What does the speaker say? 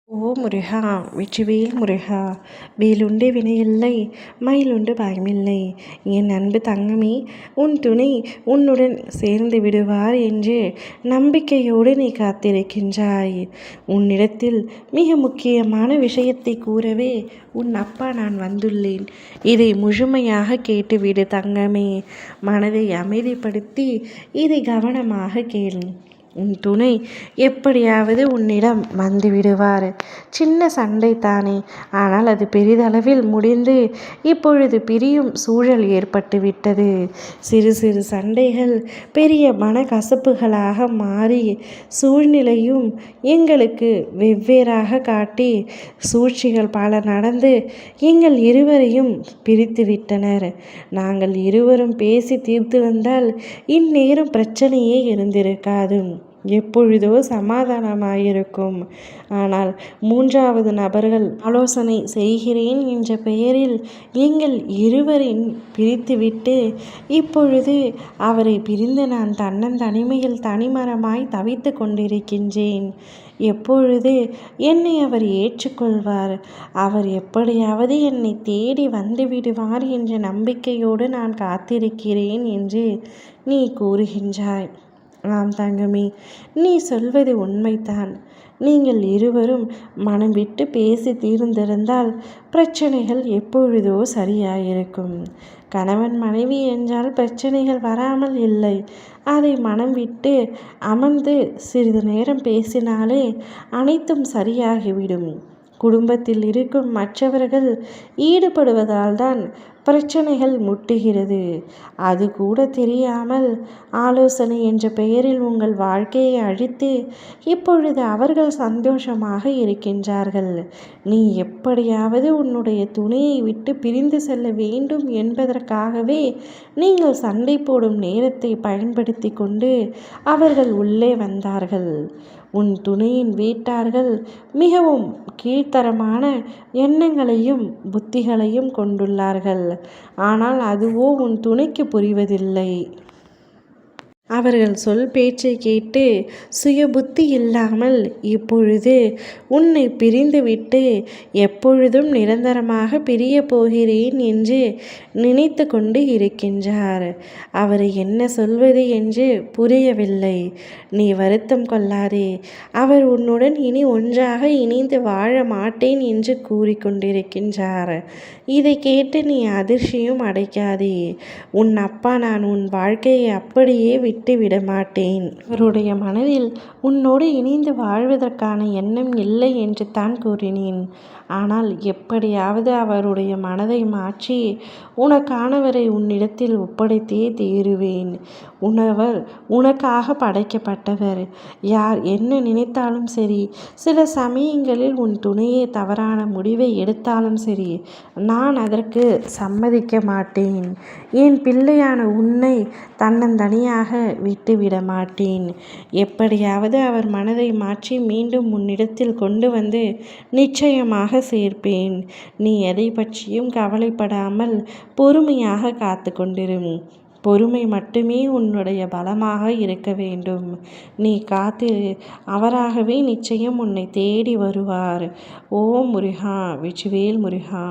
ஓ முருகா! வெற்றிவேல் முருகா! வேலுண்டு வினையில்லை, மயிலுண்டு பயமில்லை. என் அன்பு தங்கமே, உன் துணை உன்னுடன் சேர்ந்து விடுவார் என்று நம்பிக்கையோடு நீ காத்திருக்கின்றாய். உன்னிடத்தில் மிக முக்கியமான விஷயத்தை கூறவே உன் அப்பா நான் வந்துள்ளேன். இதை முழுமையாக கேட்டுவிடு தங்கமே. மனதை அமைதிப்படுத்தி இதை கவனமாக கேள். உன் துணை எப்படியாவது உன்னிடம் வந்து விடுவார். சின்ன சண்டை தானே, ஆனால் அது பெரிதளவில் முடிந்து இப்பொழுது பிரியும் சூழல் ஏற்பட்டு விட்டது. சிறு சிறு சண்டைகள் பெரிய மனக்கசப்புகளாக மாறி சூழ்நிலையும் எங்களுக்கு வெவ்வேறாக காட்டி சூழ்ச்சிகள் பல நடந்து எங்கள் இருவரையும் பிரித்து விட்டனர். நாங்கள் இருவரும் பேசி தீர்த்து வந்தால் இந்நேரம் பிரச்சனையே இருந்திருக்காது. எப்பொழுதோ சமாதானமாயிருக்கும். ஆனால் மூன்றாவது நபர்கள் ஆலோசனை செய்கிறேன் என்ற பெயரில் எங்கள் இருவரின் பிரித்துவிட்டு இப்பொழுது அவரை பிரிந்து நான் தன்னந்தனிமையில் தனிமரமாய் தவித்து கொண்டிருக்கின்றேன். எப்பொழுது என்னை அவர் ஏற்றுக்கொள்வார்? அவர் எப்படியாவது என்னை தேடி வந்து விடுவார் என்ற நம்பிக்கையோடு நான் காத்திருக்கிறேன் என்று நீ கூறுகின்றாய். ஆம் தங்கமே, நீ சொல்வது உண்மைதான். நீங்கள் இருவரும் மனம் விட்டு பேசி தீர்ந்திருந்தால் பிரச்சனைகள் எப்பொழுதோ சரியாயிருக்கும். கணவன் மனைவி என்றால் பிரச்சனைகள் வராமல் இல்லை. அதை மனம் விட்டு அமர்ந்து சிறிது நேரம் பேசினாலே அனைத்தும் சரியாகிவிடும். குடும்பத்தில் இருக்கும் மற்றவர்கள் ஈடுபடுவதால் தான் பிரச்சனைகள் முட்டுகிறது. அது கூட தெரியாமல் ஆலோசனை என்ற பெயரில் உங்கள் வாழ்க்கையை அழித்து இப்பொழுது அவர்கள் சந்தோஷமாக இருக்கின்றார்கள். நீ எப்படியாவது உன்னுடைய துணையை விட்டு பிரிந்து செல்ல வேண்டும் என்பதற்காகவே நீங்கள் சண்டை போடும் நேரத்தை பயன்படுத்தி கொண்டு அவர்கள் உள்ளே வந்தார்கள். உன் துணையின் வீட்டார்கள் மிகவும் கீழ்த்தரமான எண்ணங்களையும் புத்திகளையும் கொண்டுள்ளார்கள். ஆனால் அதுவோ உன் துணைக்கு புரிவதில்லை. அவர்கள் சொல் பேச்சை கேட்டு சுய புத்தி இல்லாமல் இப்பொழுது உன்னை பிரிந்துவிட்டு எப்பொழுதும் நிரந்தரமாக பிரிய போகிறேன் என்று நினைத்து கொண்டு இருக்கின்றார். அவரை என்ன சொல்வது என்று புரியவில்லை. நீ வருத்தம் கொள்ளாதே. அவர் உன்னுடன் இனி ஒன்றாக இணைந்து வாழ மாட்டேன் என்று கூறிக்கொண்டிருக்கின்றார். இதை கேட்டு நீ அதிர்ச்சியும் அடைக்காதே. உன் அப்பா நான் உன் வாழ்க்கையை அப்படியே விட்டு விட மாட்டேன். அவருடைய மனதில் உன்னோடு இணைந்து வாழ்வதற்கான எண்ணம் இல்லை என்று தான் கூறினேன். ஆனால் எப்படியாவது அவருடைய மனதை மாற்றி உனக்கானவரை உன்னிடத்தில் ஒப்படைத்தே தீருவேன். உணவர் உனக்காக படைக்கப்பட்டவர். யார் என்ன நினைத்தாலும் சரி, சில சமயங்களில் உன் துணையே தவறான முடிவை எடுத்தாலும் சரி, நான் அதற்கு சம்மதிக்க மாட்டேன். என் பிள்ளையான உன்னை தன்னந்தனியாக விட்டுவிட மாட்டேன். எப்படியாவது அவர் மனதை மாற்றி மீண்டும் உன்னிடத்தில் கொண்டு வந்து நிச்சயமாக சேர்ப்பேன். நீ எதை பற்றியும் கவலைப்படாமல் பொறுமையாக காத்து கொண்டிரும். பொறுமை மட்டுமே உன்னுடைய பலமாக இருக்க வேண்டும். நீ காத்திரு. அவராகவே நிச்சயம் உன்னை தேடி வருவார். ஓ முருகா! வெற்றிவேல் முருகா!